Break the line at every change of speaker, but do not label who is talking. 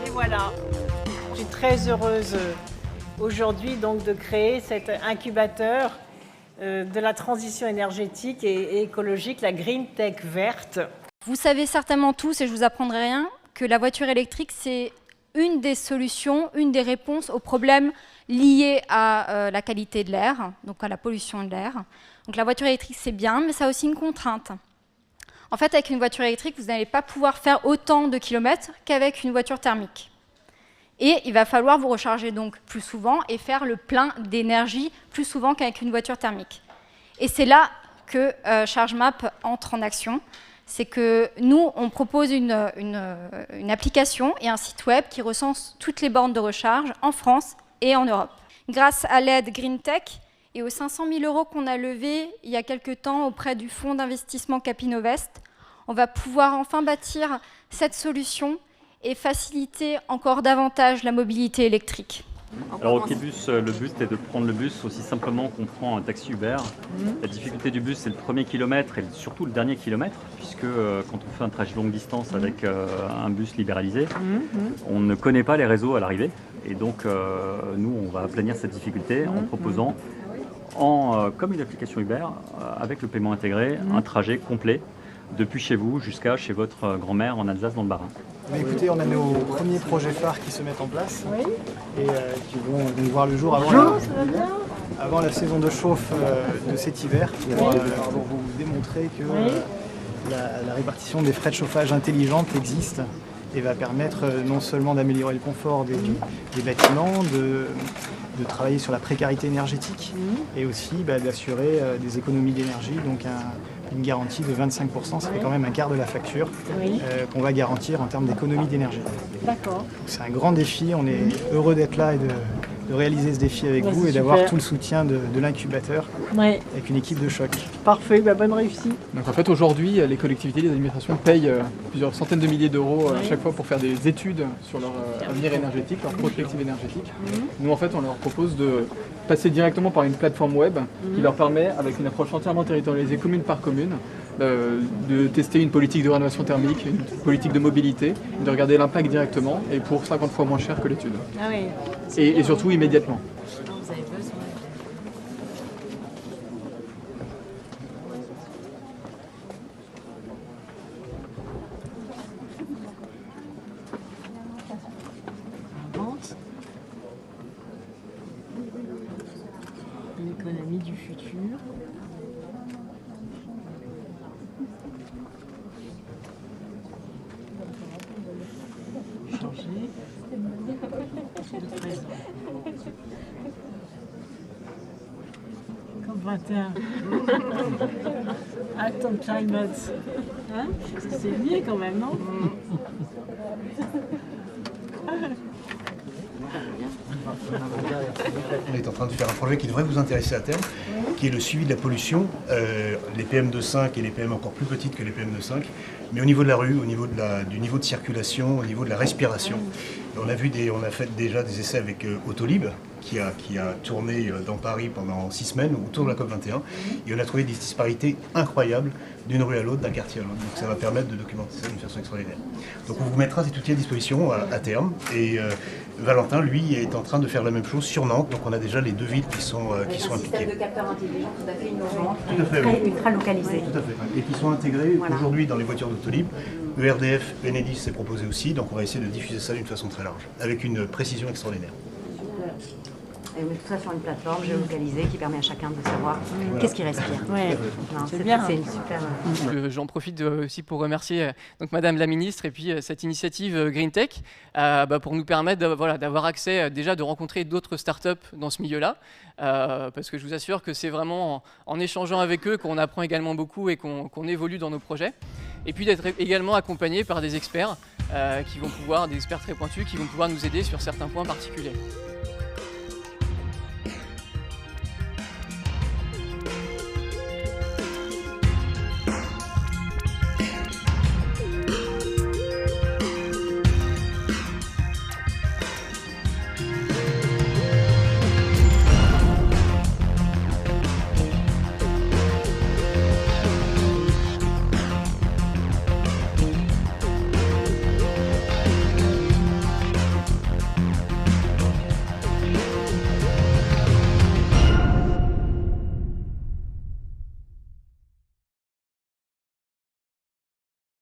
Et voilà, je suis très heureuse aujourd'hui donc de créer cet incubateur de la transition énergétique et écologique, la Green Tech verte.
Vous savez certainement tous, et je vous apprendrai rien, que la voiture électrique, c'est une des solutions, une des réponses aux problèmes liés à la qualité de l'air, donc à la pollution de l'air. Donc la voiture électrique, c'est bien, mais ça a aussi une contrainte. En fait, avec une voiture électrique, vous n'allez pas pouvoir faire autant de kilomètres qu'avec une voiture thermique. Et il va falloir vous recharger donc plus souvent et faire le plein d'énergie plus souvent qu'avec une voiture thermique. Et c'est là que ChargeMap entre en action. C'est que nous, on propose une application et un site web qui recense toutes les bornes de recharge en France et en Europe. Grâce à l'aide Green Tech et aux 500 000 € qu'on a levés il y a quelques temps auprès du fonds d'investissement Capinovest, on va pouvoir enfin bâtir cette solution et faciliter encore davantage la mobilité électrique.
Alors au Québus, le but est de prendre le bus aussi simplement qu'on prend un taxi Uber. La difficulté du bus, c'est le premier kilomètre et surtout le dernier kilomètre, puisque quand on fait un trajet longue distance avec un bus libéralisé, on ne connaît pas les réseaux à l'arrivée. Et donc nous, on va aplanir cette difficulté en proposant, comme une application Uber, avec le paiement intégré, un trajet complet depuis chez vous jusqu'à chez votre grand-mère en Alsace dans le Bas-Rhin.
Mais écoutez, on a nos premiers projets phares qui se mettent en place et qui vont donc voir le jour avant la saison de chauffe de cet hiver pour vous démontrer que la répartition des frais de chauffage intelligente existe et va permettre non seulement d'améliorer le confort des bâtiments, de travailler sur la précarité énergétique et aussi d'assurer des économies d'énergie, donc une garantie de 25%, ça fait quand même un quart de la facture qu'on va garantir en termes d'économie d'énergie.
D'accord.
C'est un grand défi, on est heureux d'être là et de réaliser ce défi avec vous et d'avoir tout le soutien de l'incubateur avec une équipe de choc.
Parfait, bonne réussite.
Donc en fait aujourd'hui les collectivités, les administrations payent plusieurs centaines de milliers d'euros à chaque fois pour faire des études sur leur avenir énergétique, leur prospective énergétique. Nous en fait on leur propose de passer directement par une plateforme web qui leur permet, avec une approche entièrement territorialisée commune par commune, de tester une politique de rénovation thermique, une politique de mobilité, de regarder l'impact directement et pour 50 fois moins cher que l'étude.
Ah oui.
Et surtout immédiatement.
Vous avez besoin. L'économie du futur. Changer de présent. Comme 21. Act on climate. Hein? C'est lié quand même, non?
On est en train de faire un projet qui devrait vous intéresser à terme, qui est le suivi de la pollution, les PM2.5 et les PM encore plus petites que les PM2.5, mais au niveau de la rue, au niveau du niveau de circulation, au niveau de la respiration. On a fait déjà des essais avec Autolib, qui a tourné dans Paris pendant 6 semaines autour de la COP21, et on a trouvé des disparités incroyables d'une rue à l'autre, d'un quartier à l'autre. Donc ça va permettre de documenter ça d'une façon extraordinaire. Donc on vous mettra cet outil à disposition à terme, et Valentin, lui, est en train de faire la même chose sur Nantes, donc on a déjà les 2 villes qui sont impliquées.
Un système de capteurs intelligents tout à fait innovant,
Tout à fait, oui.
ultra localisé.
Tout à fait, et qui sont intégrés aujourd'hui dans les voitures d'Autolib. ERDF, Enedis s'est proposé aussi, donc on va essayer de diffuser ça d'une façon très large, avec une précision extraordinaire.
Et on met tout ça sur une plateforme géolocalisée qui permet à chacun de savoir qu'est-ce qu'il respire.
C'est bien.
C'est une super...
J'en profite aussi pour remercier donc Madame la Ministre et puis cette initiative Green Tech pour nous permettre d'avoir accès, déjà de rencontrer d'autres startups dans ce milieu-là, parce que je vous assure que c'est vraiment en échangeant avec eux qu'on apprend également beaucoup et qu'on évolue dans nos projets. Et puis d'être également accompagné par des experts des experts très pointus qui vont pouvoir nous aider sur certains points particuliers.